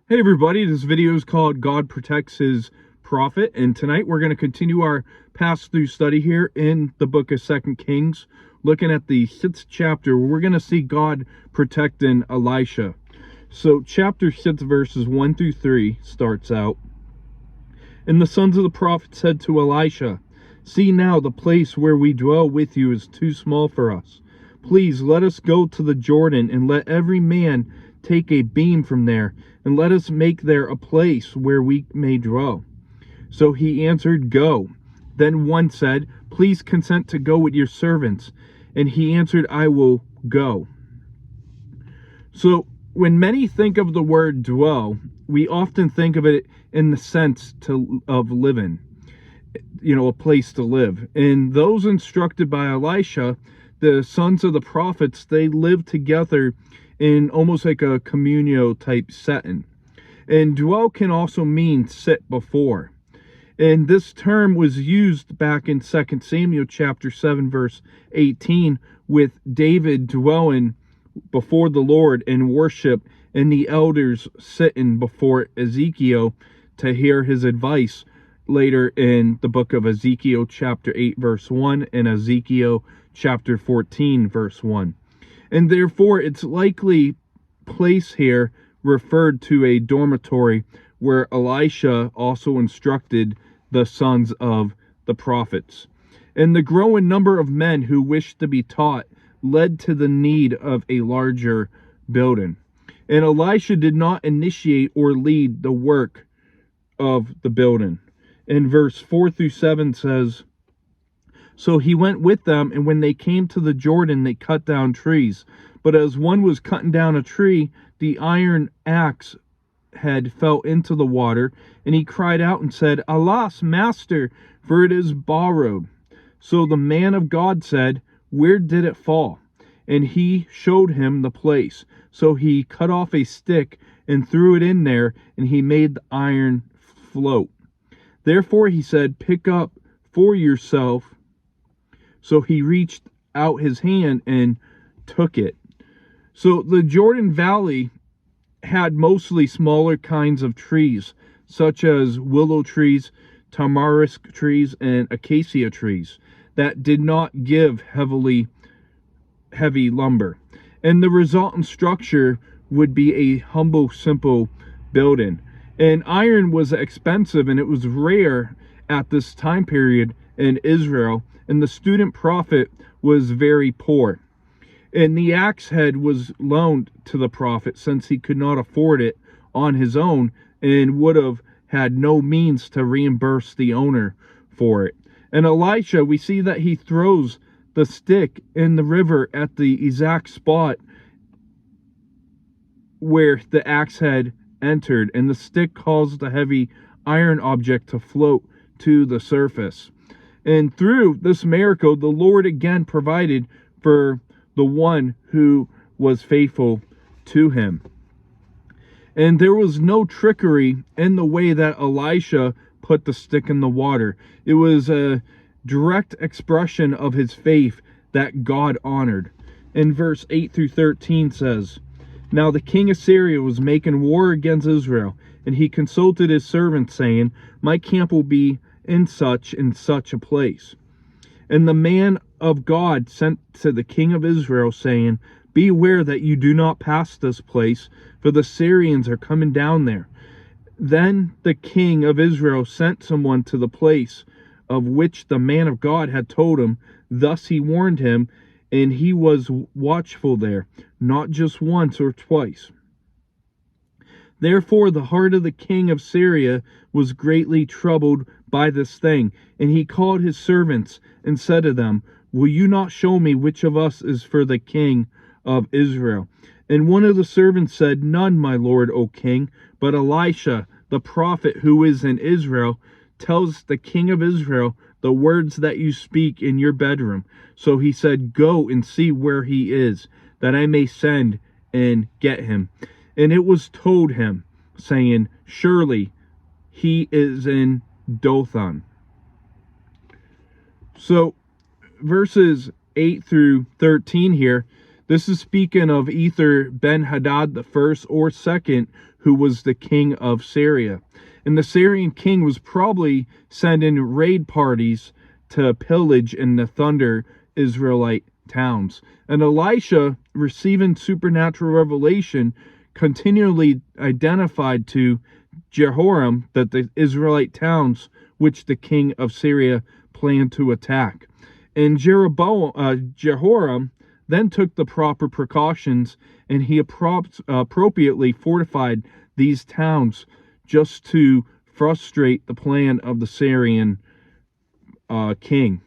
Hey everybody, this video is called God Protects His Prophet, and tonight we're going to continue our pass-through study here in the book of 2 Kings, looking at the 6th chapter where we're going to see God protecting Elisha. So chapter 6 verses 1 through 3 starts out, "And the sons of the prophet said to Elisha, 'See now, the place where we dwell with you is too small for us. Please let us go to the Jordan, and let every man take a beam from there, and let us make there a place where we may dwell.' So he answered, 'Go.' Then one said, 'Please consent to go with your servants.' And he answered, 'I will go.'" So when many think of the word dwell, we often think of it in the sense of living, a place to live. And those instructed by Elisha, the sons of the prophets, they lived together in almost like a communal type setting. And dwell can also mean sit before. And this term was used back in 2 Samuel chapter 7 verse 18 with David dwelling before the Lord in worship, and the elders sitting before Ezekiel to hear his advice later in the book of Ezekiel chapter 8 verse 1 and Ezekiel chapter 14 verse 1. And therefore it's likely place here referred to a dormitory where Elisha also instructed the sons of the prophets. And the growing number of men who wished to be taught led to the need of a larger building. And Elisha did not initiate or lead the work of the building. In verse 4 through 7 says, "So he went with them, and when they came to the Jordan, they cut down trees. But as one was cutting down a tree, the iron axe head fell into the water, and he cried out and said, 'Alas, master, for it is borrowed.' So the man of God said, 'Where did it fall?' And he showed him the place. So he cut off a stick and threw it in there, and he made the iron float. Therefore he said, 'Pick up for yourself.' So he reached out his hand and took it." So the Jordan Valley had mostly smaller kinds of trees, such as willow trees, tamarisk trees, and acacia trees, that did not give heavy lumber. And the resultant structure would be a humble, simple building. And iron was expensive, and it was rare at this time period in Israel, and the student prophet was very poor. And the axe head was loaned to the prophet since he could not afford it on his own and would have had no means to reimburse the owner for it. And Elisha, we see that he throws the stick in the river at the exact spot where the axe head entered, and the stick caused the heavy iron object to float to the surface. And through this miracle, the Lord again provided for the one who was faithful to him. And there was no trickery in the way that Elisha put the stick in the water. It was a direct expression of his faith that God honored. In verse 8 through 13 says, "Now the king of Syria was making war against Israel, and he consulted his servants, saying, 'My camp will be in such and such a place.' And the man of God sent to the king of Israel, saying, 'Beware that you do not pass this place, for the Syrians are coming down there.' Then the king of Israel sent someone to the place of which the man of God had told him. Thus he warned him, and he was watchful there, not just once or twice. Therefore the heart of the king of Syria was greatly troubled by this thing, and he called his servants and said to them, 'Will you not show me which of us is for the king of Israel?' And one of the servants said, 'None, my lord, O king, but Elisha, the prophet who is in Israel, tells the king of Israel the words that you speak in your bedroom.' So he said, 'Go and see where he is, that I may send and get him.' And it was told him, saying, 'Surely he is in Dothan.'" So verses 8 through 13 here, This is speaking of either Ben-Hadad the first or second, who was the king of Syria. And the Syrian king was probably sending raid parties to pillage and to thunder Israelite towns. And Elisha, receiving supernatural revelation, continually identified to Jehoram that the Israelite towns which the king of Syria planned to attack. And Jehoram then took the proper precautions, and he appropriately fortified these towns just to frustrate the plan of the Syrian king.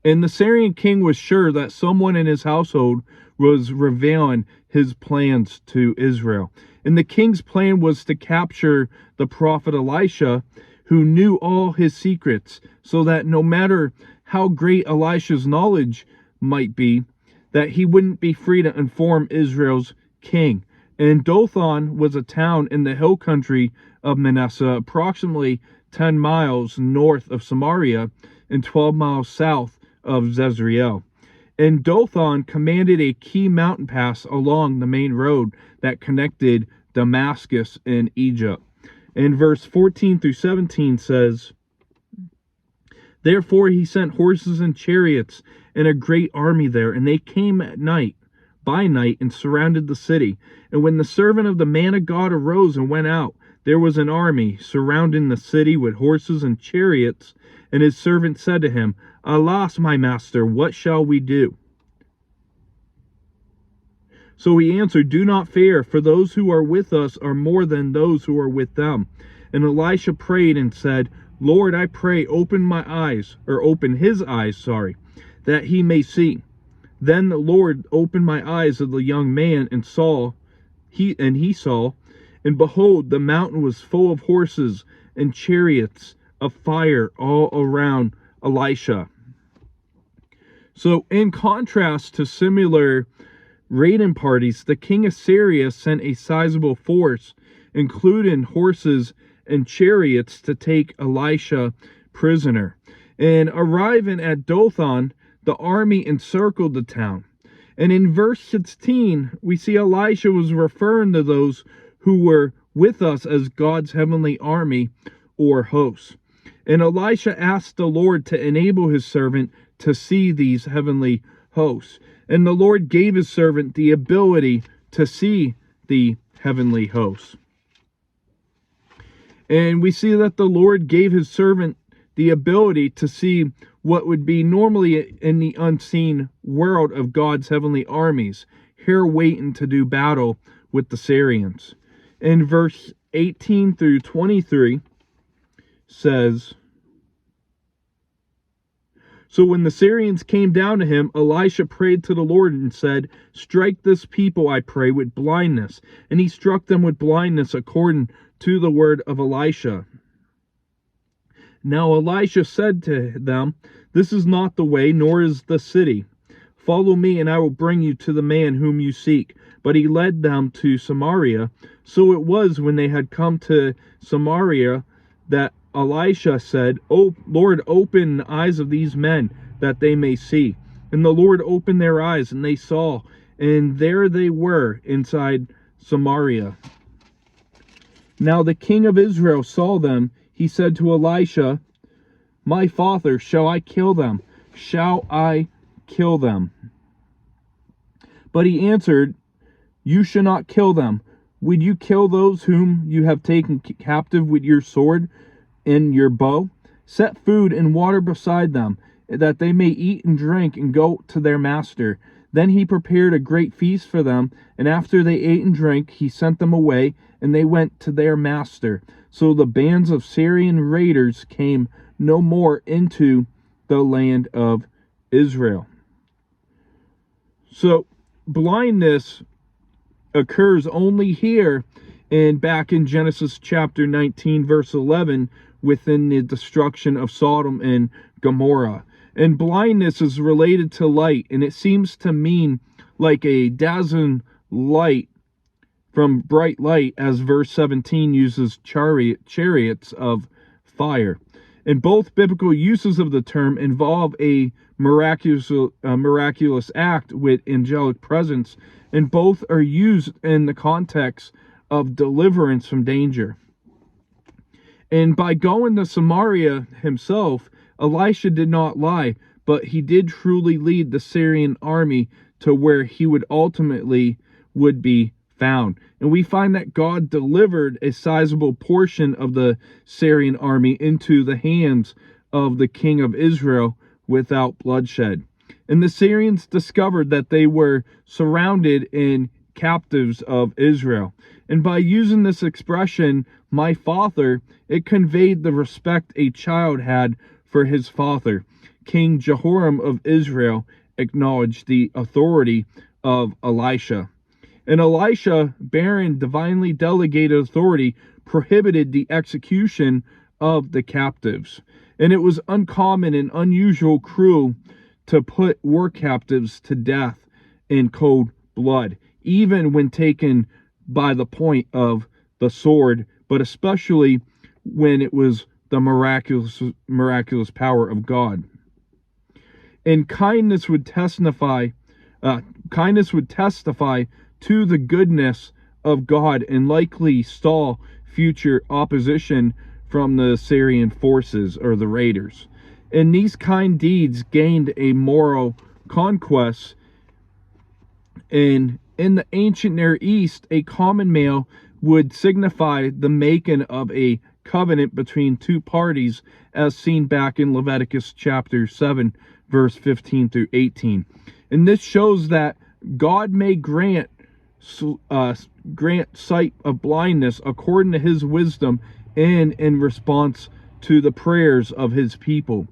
And the Syrian king was sure that someone in his household was revealing his plans to Israel. And the king's plan was to capture the prophet Elisha, who knew all his secrets, so that no matter how great Elisha's knowledge might be, that he wouldn't be free to inform Israel's king. And Dothan was a town in the hill country of Manasseh, approximately 10 miles north of Samaria and 12 miles south of Jezreel. And Dothan commanded a key mountain pass along the main road that connected Damascus and Egypt. And verse 14 through 17 says, "Therefore he sent horses and chariots and a great army there, and they came by night, and surrounded the city. And when the servant of the man of God arose and went out, there was an army surrounding the city with horses and chariots. And his servant said to him, Alas, my master, what shall we do? So he answered, Do not fear, for those who are with us are more than those who are with them. And Elisha prayed and said, Lord, I pray, open his eyes, that he may see. Then the Lord opened my eyes of the young man, and he saw, and behold, the mountain was full of horses and chariots of fire all around Elisha." So in contrast to similar raiding parties, the king of Syria sent a sizable force, including horses and chariots, to take Elisha prisoner. And arriving at Dothan, the army encircled the town. And in verse 16, we see Elisha was referring to those who were with us as God's heavenly army or hosts. And Elisha asked the Lord to enable his servant to see these heavenly hosts. And the Lord gave his servant the ability to see the heavenly hosts. And we see that the Lord gave his servant the ability to see what would be normally in the unseen world of God's heavenly armies, here waiting to do battle with the Syrians. In verse 18 through 23 says, So when the Syrians came down to him, Elisha prayed to the Lord and said, Strike this people, I pray, with blindness. And he struck them with blindness according to the word of Elisha. Now Elisha said to them, This is not the way, nor is the city. Follow me, and I will bring you to the man whom you seek. But he led them to Samaria. So it was when they had come to Samaria that Elisha said, O Lord, open the eyes of these men, that they may see. And the Lord opened their eyes, and they saw, and there they were inside Samaria. Now the king of Israel saw them. He said to Elisha, My father, shall I kill them? Shall I kill them? But he answered, You shall not kill them. Would you kill those whom you have taken captive with your sword and your bow? Set food and water beside them, that they may eat and drink and go to their master. Then he prepared a great feast for them, and after they ate and drank, he sent them away, and they went to their master. So the bands of Syrian raiders came no more into the land of Israel. So blindness occurs only here and back in Genesis chapter 19, verse 11, within the destruction of Sodom and Gomorrah. And blindness is related to light, and it seems to mean like a dazzling light from bright light, as verse 17 uses chariots of fire. And both biblical uses of the term involve a miraculous act with angelic presence, and both are used in the context of deliverance from danger. And by going to Samaria himself, Elisha did not lie, but he did truly lead the Syrian army to where he would ultimately would be found. And we find that God delivered a sizable portion of the Syrian army into the hands of the king of Israel without bloodshed. And the Syrians discovered that they were surrounded in captives of Israel. And by using this expression, my father, it conveyed the respect a child had for his father. King Jehoram of Israel acknowledged the authority of Elisha. And Elisha, bearing divinely delegated authority, prohibited the execution of the captives. And it was uncommon and unusual cruel to put war captives to death in cold blood, even when taken by the point of the sword, but especially when it was the miraculous power of God. And kindness would testify to the goodness of God and likely stall future opposition from the Syrian forces or the raiders. And these kind deeds gained a moral conquest. And in the ancient Near East, a common meal would signify the making of a covenant between two parties, as seen back in Leviticus chapter 7, verse 15 through 18. And this shows that God may grant sight of blindness according to his wisdom and in response to the prayers of his people.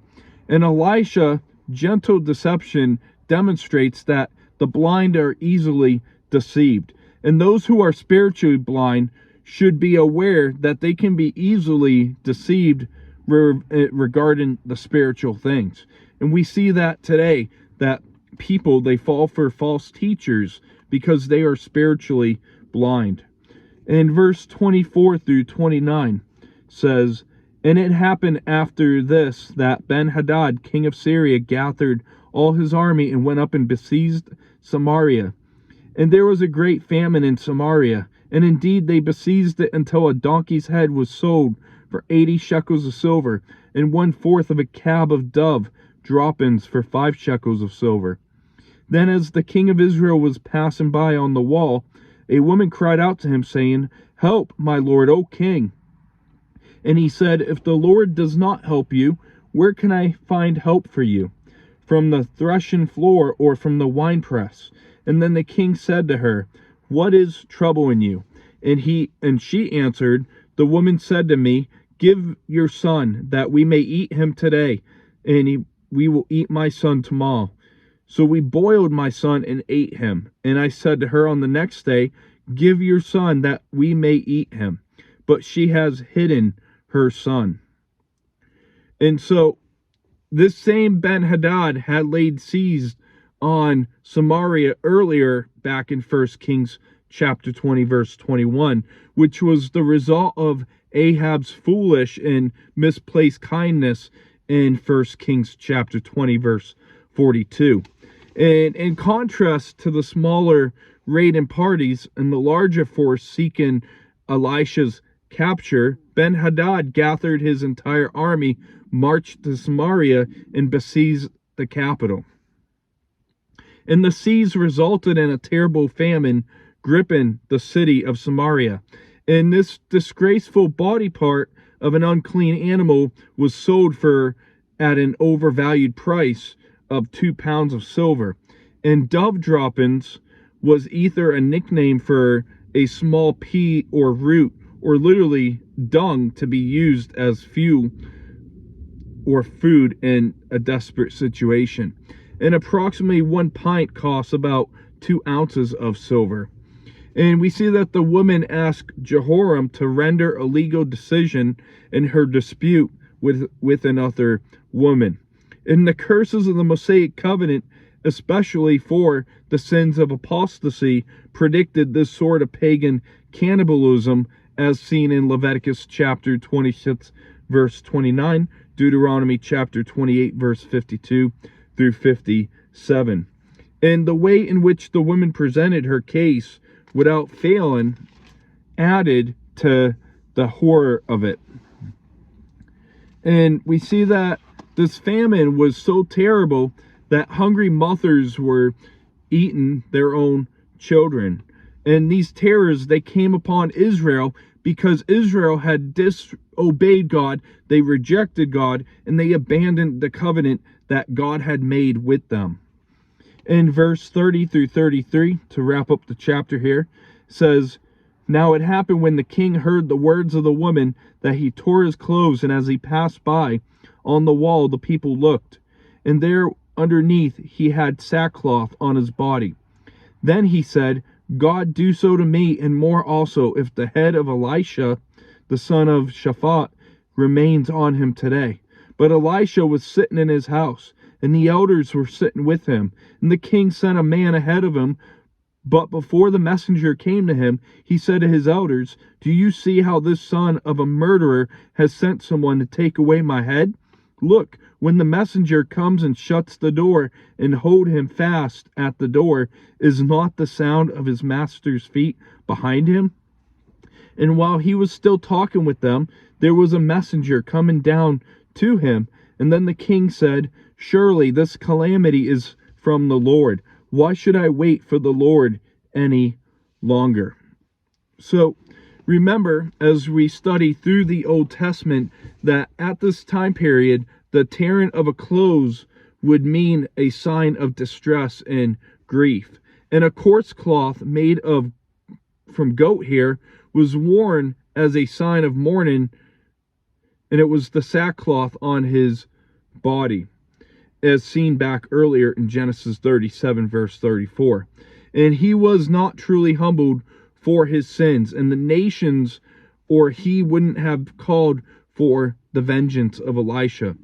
And Elisha, gentle deception demonstrates that the blind are easily deceived. And those who are spiritually blind should be aware that they can be easily deceived regarding the spiritual things. And we see that today, that people, they fall for false teachers because they are spiritually blind. And verse 24 through 29 says, "And it happened after this that Ben-Hadad, king of Syria, gathered all his army and went up and besieged Samaria. And there was a great famine in Samaria, and indeed they besieged it until a donkey's head was sold for 80 shekels of silver, and 1/4 of a cab of dove droppings for 5 shekels of silver. Then as the king of Israel was passing by on the wall, a woman cried out to him, saying, 'Help, my lord, O king.' And he said, 'If the Lord does not help you, where can I find help for you? From the threshing floor or from the winepress?' And then the king said to her, 'What is troubling you?' And she answered, 'The woman said to me, Give your son, that we may eat him today, and we will eat my son tomorrow. So we boiled my son and ate him. And I said to her on the next day, Give your son, that we may eat him. But she has hidden her son.'" And so this same Ben-Hadad had laid siege on Samaria earlier back in 1 Kings chapter 20, verse 21, which was the result of Ahab's foolish and misplaced kindness in 1 Kings chapter 20, verse 42. And in contrast to the smaller raiding parties and the larger force seeking Elisha's capture, Ben-Hadad gathered his entire army, marched to Samaria, and besieged the capital. And the siege resulted in a terrible famine gripping the city of Samaria. And this disgraceful body part of an unclean animal was sold at an overvalued price of 2 pounds of silver. And dove droppings was either a nickname for a small pea or root, or literally dung to be used as fuel or food in a desperate situation. And approximately 1 pint costs about 2 ounces of silver. And we see that the woman asked Jehoram to render a legal decision in her dispute with another woman. And the curses of the Mosaic covenant, especially for the sins of apostasy, predicted this sort of pagan cannibalism, as seen in Leviticus chapter 26, verse 29, Deuteronomy chapter 28, verse 52 through 57. And the way in which the woman presented her case without failing added to the horror of it. And we see that this famine was so terrible that hungry mothers were eating their own children. And these terrors, they came upon Israel because Israel had disobeyed God, they rejected God, and they abandoned the covenant that God had made with them. In verse 30 through 33, to wrap up the chapter here, says, "Now it happened when the king heard the words of the woman that he tore his clothes, and as he passed by on the wall, the people looked, and there underneath he had sackcloth on his body. Then he said, God do so to me, and more also, if the head of Elisha, the son of Shaphat, remains on him today. But Elisha was sitting in his house, and the elders were sitting with him. And the king sent a man ahead of him. But before the messenger came to him, he said to his elders, Do you see how this son of a murderer has sent someone to take away my head? Look, when the messenger comes and shuts the door and hold him fast at the door, is not the sound of his master's feet behind him? And while he was still talking with them, there was a messenger coming down to him. And then the king said, Surely this calamity is from the Lord. Why should I wait for the Lord any longer? So remember, as we study through the Old Testament, that at this time period, the tearing of a clothes would mean a sign of distress and grief. And a coarse cloth made from goat hair was worn as a sign of mourning, and it was the sackcloth on his body, as seen back earlier in Genesis 37, verse 34. And he was not truly humbled for his sins, and the nations, or he wouldn't have called for the vengeance of Elisha.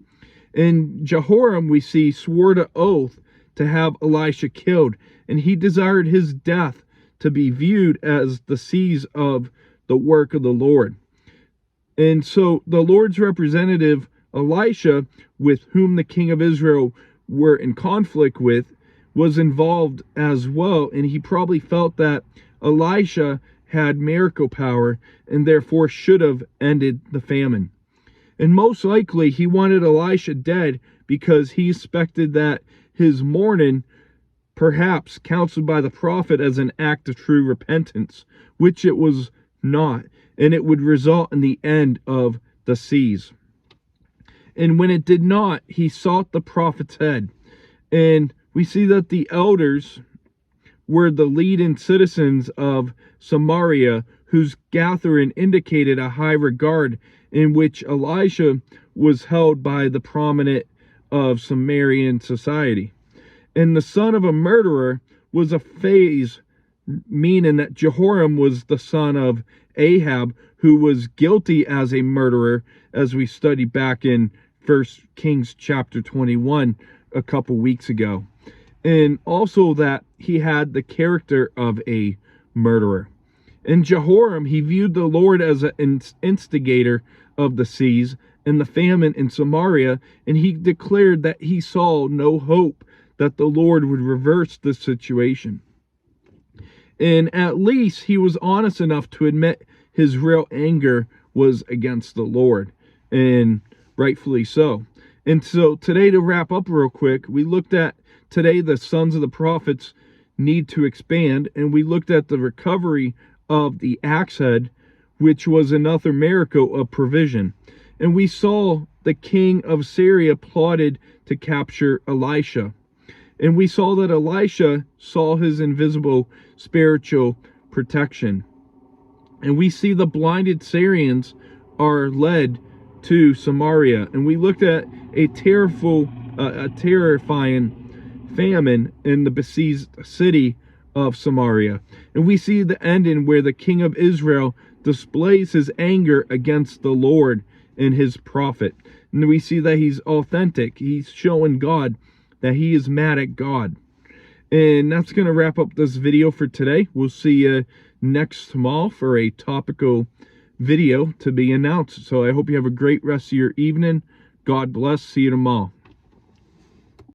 In Jehoram, we see, swore to oath to have Elisha killed, and he desired his death to be viewed as the seize of the work of the Lord. And so the Lord's representative, Elisha, with whom the king of Israel were in conflict with, was involved as well, and he probably felt that Elisha had miracle power and therefore should have ended the famine. And most likely he wanted Elisha dead because he expected that his mourning, perhaps counseled by the prophet as an act of true repentance, which it was not, and it would result in the end of the siege. And when it did not, he sought the prophet's head. And we see that the elders were the leading citizens of Samaria, whose gathering indicated a high regard in which Elisha was held by the prominent of Samaritan society. And the son of a murderer was a phase, meaning that Jehoram was the son of Ahab, who was guilty as a murderer, as we studied back in 1 Kings chapter 21 a couple weeks ago. And also that he had the character of a murderer. In Jehoram, he viewed the Lord as an instigator of the siege and the famine in Samaria, and he declared that he saw no hope that the Lord would reverse this situation. And at least he was honest enough to admit his real anger was against the Lord, and rightfully so. And so today, to wrap up real quick, we looked at today the sons of the prophets need to expand, and we looked at the recovery of the axe head, which was another miracle of provision. And we saw the king of Syria plotted to capture Elisha. And we saw that Elisha saw his invisible spiritual protection. And we see the blinded Syrians are led to Samaria. And we looked at a terrifying famine in the besieged city of Samaria. And we see the ending where the king of Israel displays his anger against the Lord and his prophet. And we see that he's authentic. He's showing God that he is mad at God. And that's going to wrap up this video for today. We'll see you next tomorrow for a topical video to be announced. So I hope you have a great rest of your evening. God bless. See you tomorrow.